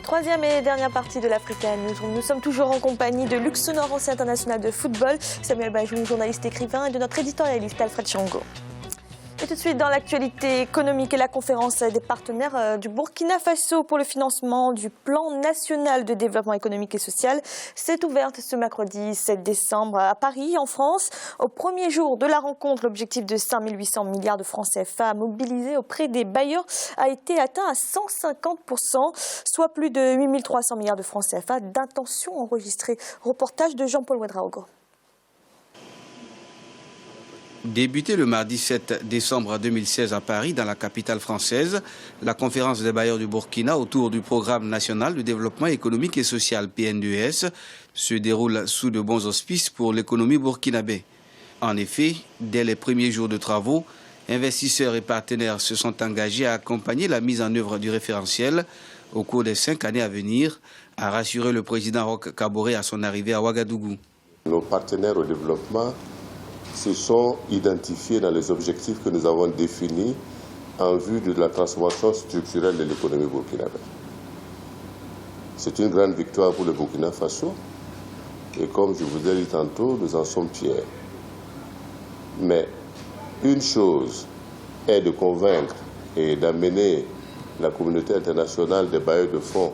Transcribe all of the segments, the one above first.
Troisième et dernière partie de l'Africa News. Nous sommes toujours en compagnie de Luxonor, ancien international de football, Samuel Bajoun, journaliste écrivain, et de notre éditorialiste Alfred Chango. Et tout de suite dans l'actualité économique et la conférence des partenaires du Burkina Faso pour le financement du plan national de développement économique et social s'est ouverte ce mercredi 7 décembre à Paris, en France. Au premier jour de la rencontre, l'objectif de 5 800 milliards de francs CFA mobilisés auprès des bailleurs a été atteint à 150%, soit plus de 8 300 milliards de francs CFA d'intentions enregistrées. Reportage de Jean-Paul Ouedraogo. Débuté le mardi 7 décembre 2016 à Paris, dans la capitale française, la conférence des bailleurs du Burkina autour du programme national de développement économique et social PNDES se déroule sous de bons auspices pour l'économie burkinabé. En effet, dès les premiers jours de travaux, investisseurs et partenaires se sont engagés à accompagner la mise en œuvre du référentiel au cours des 5 années à venir, a rassuré le président Roch Kaboré à son arrivée à Ouagadougou. Nos partenaires au développement se sont identifiés dans les objectifs que nous avons définis en vue de la transformation structurelle de l'économie burkinabé. C'est une grande victoire pour le Burkina Faso et comme je vous ai dit tantôt, nous en sommes fiers. Mais une chose est de convaincre et d'amener la communauté internationale des bailleurs de fonds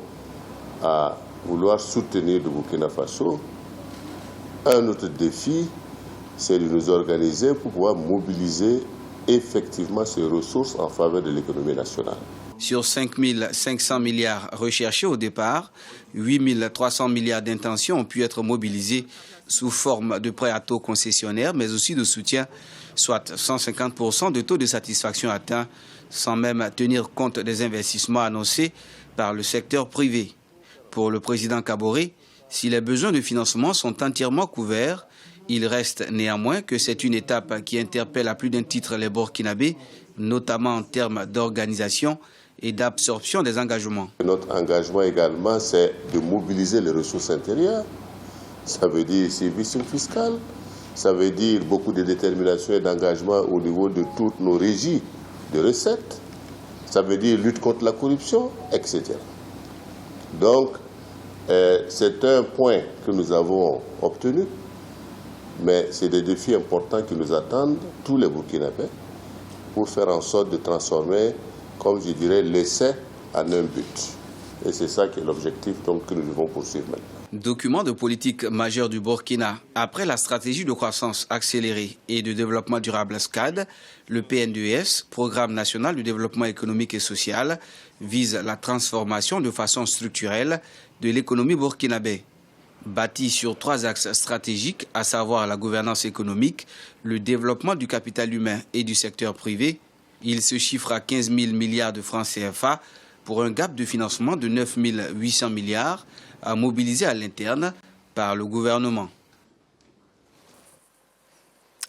à vouloir soutenir le Burkina Faso. Un autre défi, c'est de nous organiser pour pouvoir mobiliser effectivement ces ressources en faveur de l'économie nationale. Sur 5 500 milliards recherchés au départ, 8 300 milliards d'intentions ont pu être mobilisés sous forme de prêts à taux concessionnaires, mais aussi de soutien, soit 150% de taux de satisfaction atteint, sans même tenir compte des investissements annoncés par le secteur privé. Pour le président Kaboré, si les besoins de financement sont entièrement couverts, il reste néanmoins que c'est une étape qui interpelle à plus d'un titre les Burkinabés, notamment en termes d'organisation et d'absorption des engagements. Notre engagement également, c'est de mobiliser les ressources intérieures. Ça veut dire service fiscal, ça veut dire beaucoup de détermination et d'engagement au niveau de toutes nos régies de recettes, ça veut dire lutte contre la corruption, etc. Donc, c'est un point que nous avons obtenu. Mais c'est des défis importants qui nous attendent, tous les Burkinabés, pour faire en sorte de transformer, comme je dirais, l'essai en un but. Et c'est ça qui est l'objectif que nous devons poursuivre maintenant. Document de politique majeur du Burkina. Après la stratégie de croissance accélérée et de développement durable SCAD, le PNDES, Programme national de développement économique et social, vise la transformation de façon structurelle de l'économie burkinabé. Bâti sur 3 axes stratégiques, à savoir la gouvernance économique, le développement du capital humain et du secteur privé, il se chiffre à 15 000 milliards de francs CFA pour un gap de financement de 9 800 milliards à mobiliser à l'interne par le gouvernement.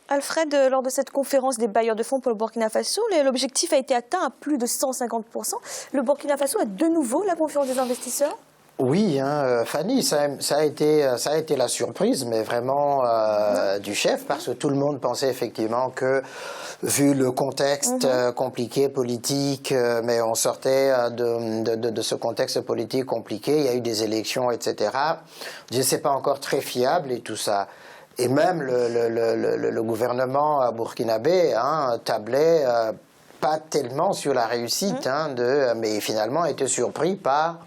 Alfred, lors de cette conférence des bailleurs de fonds pour le Burkina Faso, l'objectif a été atteint à plus de 150%. Le Burkina Faso a de nouveau la confiance des investisseurs ? Oui, Fanny, ça a été la surprise, mais vraiment du chef, parce que tout le monde pensait effectivement que, vu le contexte compliqué, politique, mais on sortait de ce contexte politique compliqué, il y a eu des élections, etc. Je ne sais pas encore très fiable et tout ça. Et même le gouvernement burkinabé tablait pas tellement sur la réussite, mais finalement était surpris par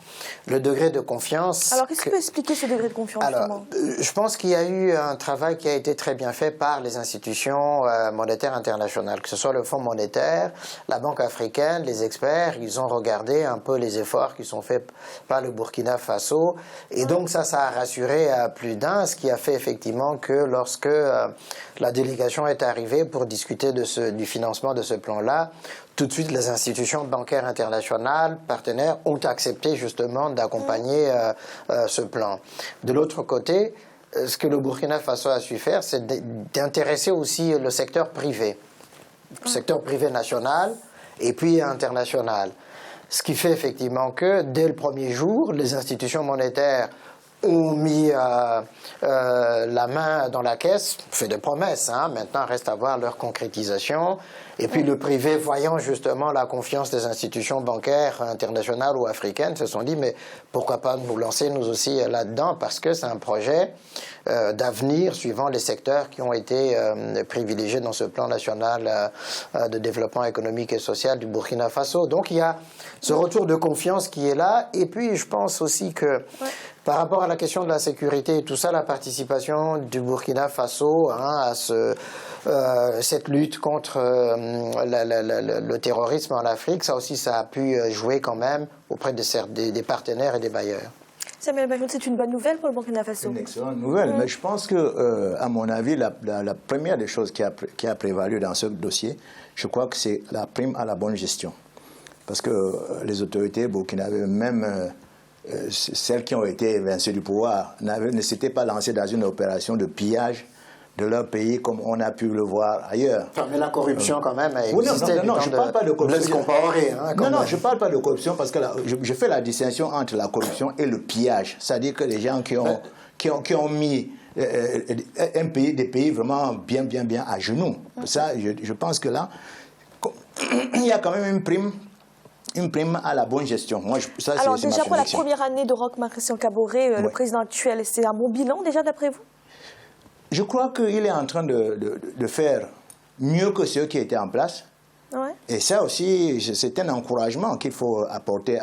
le degré de confiance. Alors, qu'est-ce que peut expliquer ce degré de confiance? Alors, je pense qu'il y a eu un travail qui a été très bien fait par les institutions monétaires internationales, que ce soit le Fonds monétaire, la Banque africaine, les experts, ils ont regardé un peu les efforts qui sont faits par le Burkina Faso, et donc ça a rassuré plus d'un, ce qui a fait effectivement que lorsque la délégation est arrivée pour discuter du financement de ce plan-là, tout de suite, les institutions bancaires internationales, partenaires, ont accepté justement d'accompagner ce plan. De l'autre côté, ce que le Burkina Faso a su faire, c'est d'intéresser aussi le secteur privé national et puis international. Ce qui fait effectivement que, dès le premier jour, les institutions monétaires ont mis la main dans la caisse, fait des promesses, hein, maintenant reste à voir leur concrétisation. Et puis le privé, voyant justement la confiance des institutions bancaires internationales ou africaines, se sont dit mais pourquoi pas nous lancer nous aussi là-dedans, parce que c'est un projet d'avenir suivant les secteurs qui ont été privilégiés dans ce plan national de développement économique et social du Burkina Faso. Donc il y a ce retour de confiance qui est là. Et puis je pense aussi que par rapport à la question de la sécurité et tout ça, la participation du Burkina Faso à cette lutte contre le terrorisme en Afrique, ça aussi, ça a pu jouer quand même auprès des partenaires et des bailleurs. Samuel Bajoun, c'est une bonne nouvelle pour le Burkina Faso. Une excellente nouvelle, mais je pense que, à mon avis, la première des choses qui a prévalu dans ce dossier, je crois que c'est la prime à la bonne gestion. Parce que les autorités burkinabées, même celles qui ont été évincées du pouvoir, ne s'étaient pas lancées dans une opération de pillage de leur pays comme on a pu le voir ailleurs. Enfin, mais la corruption quand même a existé. Non, je ne parle pas de corruption. Non, je ne parle pas de corruption parce que je fais la distinction entre la corruption et le pillage. C'est-à-dire que les gens qui ont mis des pays vraiment bien à genoux. Ça, je pense que là, il y a quand même une prime à la bonne gestion. Alors déjà pour la première année de Roch-Marc Christian Kaboré, le président actuel, c'est un bon bilan déjà d'après vous? Je crois qu'il est en train de faire mieux que ceux qui étaient en place. Ouais. Et ça aussi, c'est un encouragement qu'il faut apporter,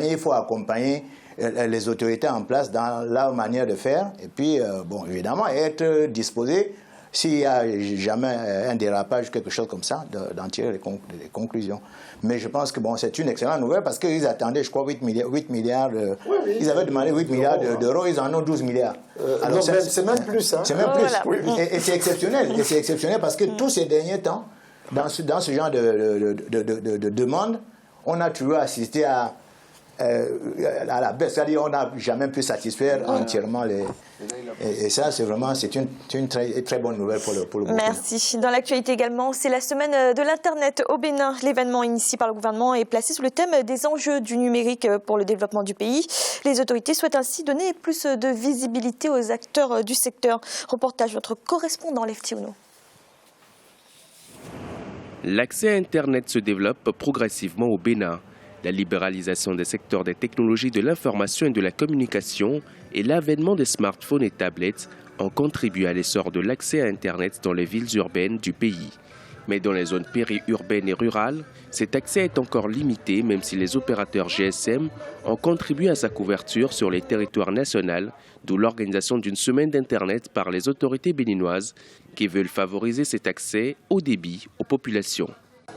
il faut accompagner les autorités en place dans leur manière de faire. Et puis, bon, évidemment, être disposé, s'il y a jamais un dérapage, quelque chose comme ça, d'en tirer les conclusions. Mais je pense que bon, c'est une excellente nouvelle parce qu'ils attendaient, je crois, 8 milliards ils avaient demandé 8 milliards d'euros, ils en ont 12 milliards. Alors c'est même plus. Hein. C'est même plus. Voilà. Et c'est exceptionnel. Et c'est exceptionnel parce que tous ces derniers temps, dans ce genre de demande, on a toujours assisté à la baisse. C'est-à-dire qu'on n'a jamais pu satisfaire entièrement les... Et ça, c'est une très bonne nouvelle pour le Burkina. Merci. Dans l'actualité également, c'est la semaine de l'Internet au Bénin. L'événement initié par le gouvernement est placé sous le thème des enjeux du numérique pour le développement du pays. Les autorités souhaitent ainsi donner plus de visibilité aux acteurs du secteur. Reportage de notre correspondant Lefty Ouno. L'accès à Internet se développe progressivement au Bénin. La libéralisation des secteurs des technologies de l'information et de la communication et l'avènement des smartphones et tablettes ont contribué à l'essor de l'accès à Internet dans les villes urbaines du pays. Mais dans les zones périurbaines et rurales, cet accès est encore limité, même si les opérateurs GSM ont contribué à sa couverture sur les territoires nationaux, d'où l'organisation d'une semaine d'Internet par les autorités béninoises qui veulent favoriser cet accès au débit aux populations.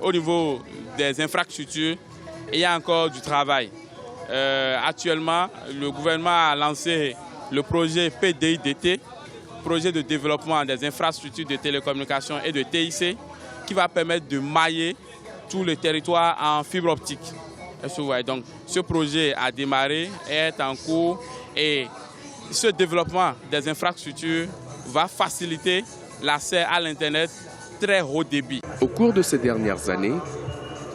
Au niveau des infrastructures, il y a encore du travail. Actuellement, le gouvernement a lancé le projet PDIDT, projet de développement des infrastructures de télécommunications et de TIC, qui va permettre de mailler tout le territoire en fibre optique. Donc, ce projet a démarré et est en cours et ce développement des infrastructures va faciliter l'accès à l'Internet très haut débit. Au cours de ces dernières années,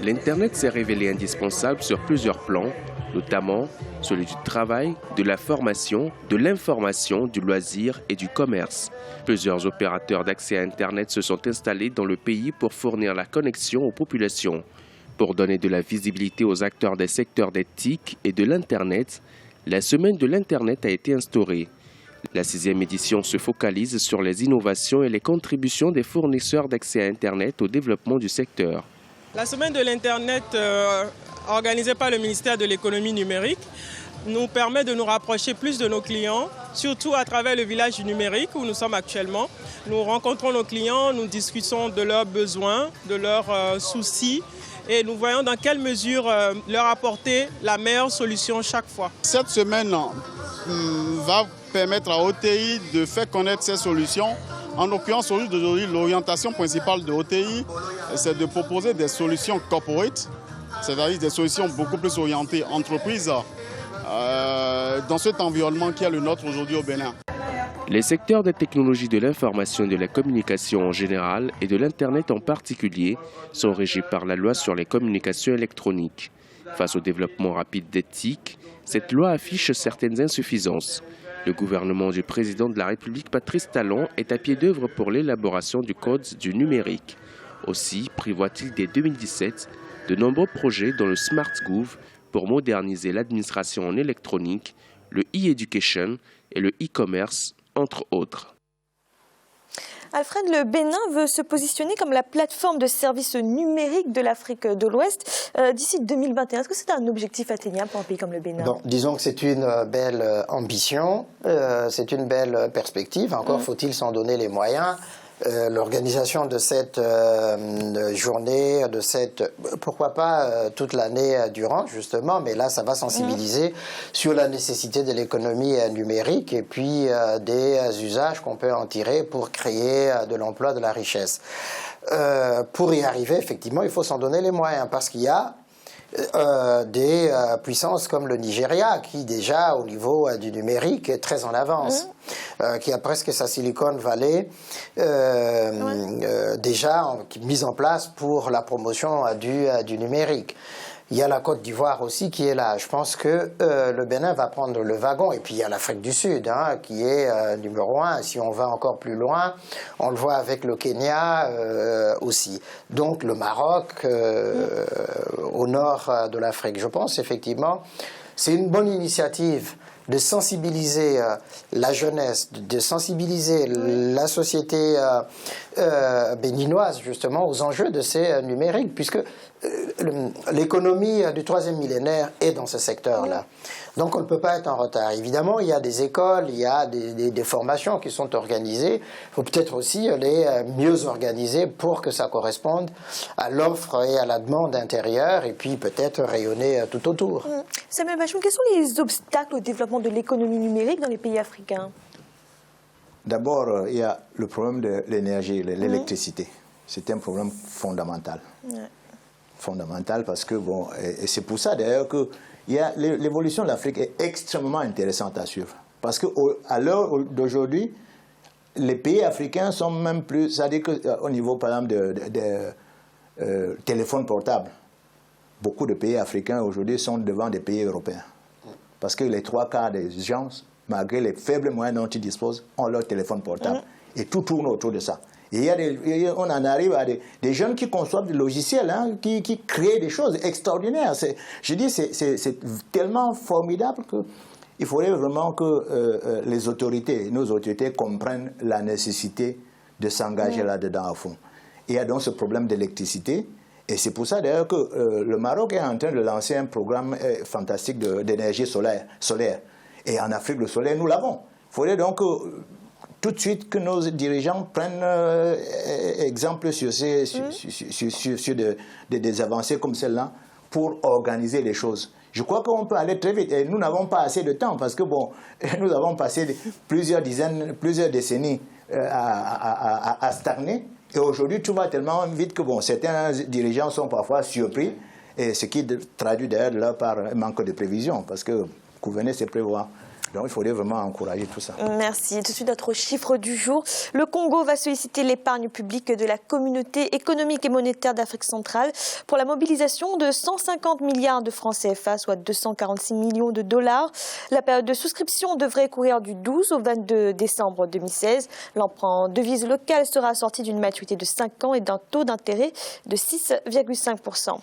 l'Internet s'est révélé indispensable sur plusieurs plans, notamment celui du travail, de la formation, de l'information, du loisir et du commerce. Plusieurs opérateurs d'accès à Internet se sont installés dans le pays pour fournir la connexion aux populations. Pour donner de la visibilité aux acteurs des secteurs des TIC et de l'Internet, la semaine de l'Internet a été instaurée. La 6e édition se focalise sur les innovations et les contributions des fournisseurs d'accès à Internet au développement du secteur. La semaine de l'Internet organisée par le ministère de l'économie numérique nous permet de nous rapprocher plus de nos clients, surtout à travers le village du numérique où nous sommes actuellement. Nous rencontrons nos clients, nous discutons de leurs besoins, de leurs soucis et nous voyons dans quelle mesure leur apporter la meilleure solution chaque fois. Cette semaine va permettre à OTI de faire connaître ces solutions. En l'occurrence, aujourd'hui, l'orientation principale de OTI, c'est de proposer des solutions corporate, c'est-à-dire des solutions beaucoup plus orientées entreprises dans cet environnement qui est le nôtre aujourd'hui au Bénin. Les secteurs des technologies de l'information et de la communication en général et de l'Internet en particulier sont régis par la loi sur les communications électroniques. Face au développement rapide des TIC, cette loi affiche certaines insuffisances. Le gouvernement du président de la République, Patrice Talon, est à pied d'œuvre pour l'élaboration du code du numérique. Aussi prévoit-il dès 2017 de nombreux projets dans le SmartGouv pour moderniser l'administration en électronique, le e-education et le e-commerce, entre autres. Alfred, le Bénin veut se positionner comme la plateforme de services numériques de l'Afrique de l'Ouest d'ici 2021. Est-ce que c'est un objectif atteignable pour un pays comme le Bénin? Bon, disons que c'est une belle ambition, c'est une belle perspective. Encore faut-il s'en donner les moyens. L'organisation de cette journée, pourquoi pas toute l'année durant justement, mais là ça va sensibiliser sur la nécessité de l'économie numérique et puis des usages qu'on peut en tirer pour créer de l'emploi, de la richesse. Pour y arriver, effectivement, il faut s'en donner les moyens parce qu'il y a des puissances comme le Nigeria qui déjà au niveau du numérique est très en avance, qui a presque sa Silicon Valley déjà mise en place pour la promotion du numérique. Il y a la Côte d'Ivoire aussi qui est là. Je pense que le Bénin va prendre le wagon. Et puis il y a l'Afrique du Sud qui est numéro 1. Si on va encore plus loin, on le voit avec le Kenya aussi. Donc le Maroc au nord de l'Afrique. Je pense effectivement c'est une bonne initiative de sensibiliser la jeunesse, de sensibiliser la société béninoise justement aux enjeux de ces numériques, puisque l'économie du troisième millénaire est dans ce secteur-là. Donc on ne peut pas être en retard. Évidemment, il y a des écoles, il y a des formations qui sont organisées. Il faut peut-être aussi les mieux organiser pour que ça corresponde à l'offre et à la demande intérieure et puis peut-être rayonner tout autour. Samuel Bachoum, quels sont les obstacles au développement de l'économie numérique dans les pays africains? D'abord, il y a le problème de l'énergie, l'électricité. C'est un problème fondamental. Fondamental parce que, bon, et c'est pour ça d'ailleurs que l'évolution de l'Afrique est extrêmement intéressante à suivre. Parce qu'à l'heure d'aujourd'hui, les pays africains sont même plus, c'est-à-dire qu'au niveau, par exemple, de téléphones portables, beaucoup de pays africains aujourd'hui sont devant des pays européens. Parce que les 3/4 des gens, malgré les faibles moyens dont ils disposent, ont leur téléphone portable. Et tout tourne autour de ça. Et on en arrive à des jeunes qui conçoivent des logiciels, qui créent des choses extraordinaires. Je dis, c'est tellement formidable qu'il faudrait vraiment que les autorités, nos autorités comprennent la nécessité de s'engager là-dedans à fond. Il y a donc ce problème d'électricité. Et c'est pour ça d'ailleurs que le Maroc est en train de lancer un programme fantastique d'énergie solaire. Et en Afrique, le soleil, nous l'avons. Il faudrait donc tout de suite que nos dirigeants prennent exemple sur des avancées comme celle-là pour organiser les choses. Je crois qu'on peut aller très vite. Et nous n'avons pas assez de temps parce que, bon, nous avons passé plusieurs décennies à stagner. Et aujourd'hui, tout va tellement vite que, bon, certains dirigeants sont parfois surpris. Et ce qui traduit d'ailleurs là par un manque de prévision parce que gouverner, c'est prévoir. Donc, il faudrait vraiment encourager tout ça. Merci. Tout de suite, notre chiffre du jour. Le Congo va solliciter l'épargne publique de la communauté économique et monétaire d'Afrique centrale pour la mobilisation de 150 milliards de francs CFA, soit 246 millions de dollars. La période de souscription devrait courir du 12 au 22 décembre 2016. L'emprunt en devise locale sera assorti d'une maturité de 5 ans et d'un taux d'intérêt de 6,5%.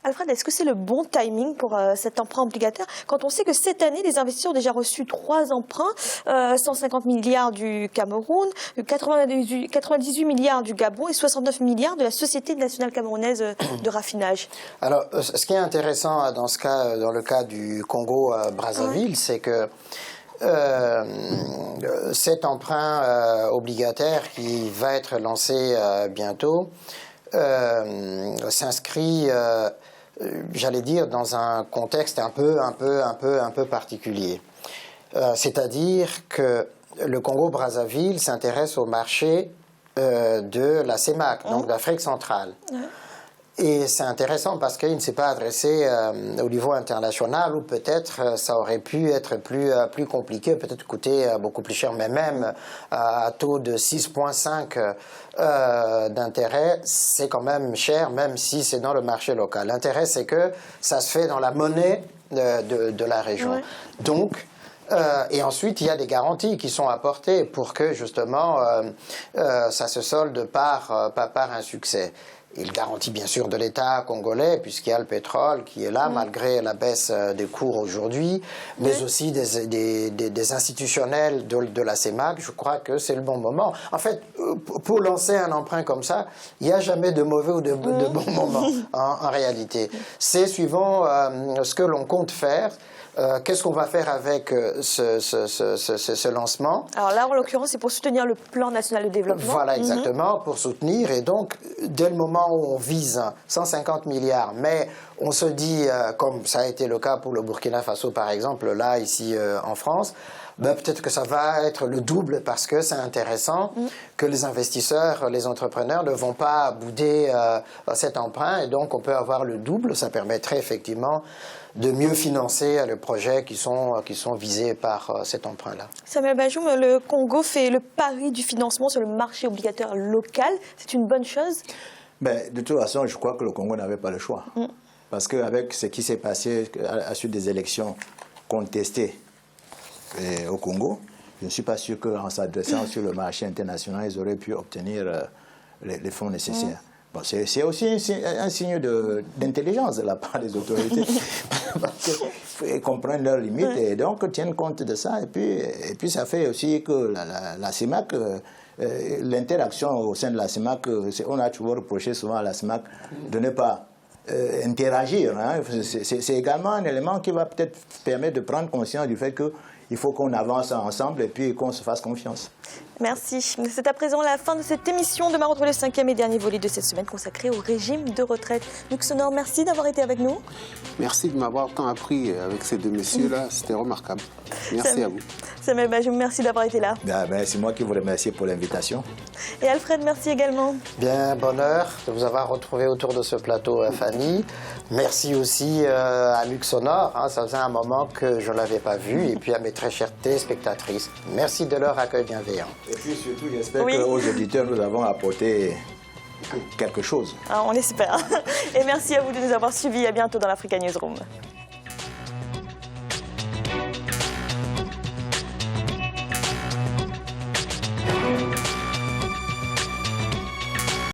Alfred, est-ce que c'est le bon timing pour cet emprunt obligataire quand on sait que cette année, les investisseurs ont déjà reçu 3 emprunts, 150 milliards du Cameroun, 98 milliards du Gabon et 69 milliards de la Société nationale camerounaise de raffinage? Alors, ce qui est intéressant dans le cas du Congo-Brazzaville, c'est que cet emprunt obligataire qui va être lancé bientôt s'inscrit j'allais dire, dans un contexte un peu particulier. C'est-à-dire que le Congo-Brazzaville s'intéresse au marché de la CEMAC, donc d'Afrique centrale. Et c'est intéressant parce qu'il ne s'est pas adressé au niveau international où peut-être ça aurait pu être plus compliqué, peut-être coûter beaucoup plus cher, mais même à taux de 6,5 d'intérêt, c'est quand même cher, même si c'est dans le marché local. L'intérêt, c'est que ça se fait dans la monnaie de la région. Donc, Et ensuite, il y a des garanties qui sont apportées pour que justement ça se solde par un succès. Il garantit bien sûr de l'État congolais, puisqu'il y a le pétrole qui est là, malgré la baisse des cours aujourd'hui, mais aussi des institutionnels de la CEMAC. Je crois que c'est le bon moment. En fait, pour lancer un emprunt comme ça, il n'y a jamais de mauvais ou de bon moment, en réalité. C'est suivant ce que l'on compte faire. Qu'est-ce qu'on va faire avec ce lancement? Alors là, en l'occurrence, c'est pour soutenir le plan national de développement. Voilà, exactement, pour soutenir. Et donc, dès le moment où on vise 150 milliards, mais on se dit, comme ça a été le cas pour le Burkina Faso, par exemple, là, ici en France, ben, peut-être que ça va être le double parce que c'est intéressant que les investisseurs, les entrepreneurs ne vont pas bouder cet emprunt. Et donc, on peut avoir le double. Ça permettrait effectivement de mieux financer les projets qui sont visés par cet emprunt-là. Samuel Bajoum, le Congo fait le pari du financement sur le marché obligataire local. C'est une bonne chose? Ben, de toute façon, je crois que le Congo n'avait pas le choix. Parce qu'avec ce qui s'est passé à la suite des élections contestées au Congo, je ne suis pas sûr qu'en s'adressant sur le marché international, ils auraient pu obtenir les fonds nécessaires. Bon, c'est aussi un signe d'intelligence de la part des autorités. Parce qu'ils comprennent leurs limites et donc tiennent compte de ça. Et puis ça fait aussi que la CEMAC, l'interaction au sein de la CEMAC, on a toujours reproché souvent à la CEMAC de ne pas interagir. Hein. C'est également un élément qui va peut-être permettre de prendre conscience du fait qu'il faut qu'on avance ensemble et puis qu'on se fasse confiance. Merci. C'est à présent la fin de cette émission. Demain, retrouvez le 5e et dernier volet de cette semaine consacré au régime de retraite. Luxonor, merci d'avoir été avec nous. Merci de m'avoir tant appris avec ces deux messieurs-là. C'était remarquable. Merci à vous. Samuel Bajoum, merci d'avoir été là. C'est moi qui vous remercie pour l'invitation. Et Alfred, merci également. Bien, bonheur de vous avoir retrouvé autour de ce plateau, Fanny. Merci aussi à Luxonor. Hein, ça faisait un moment que je ne l'avais pas vu. Et puis à mes très chères téléspectatrices. Merci de leur accueil bienveillant. Et puis surtout, j'espère qu'aux auditeurs, nous avons apporté quelque chose. Ah, on espère. Et merci à vous de nous avoir suivis. À bientôt dans l'Africa Newsroom.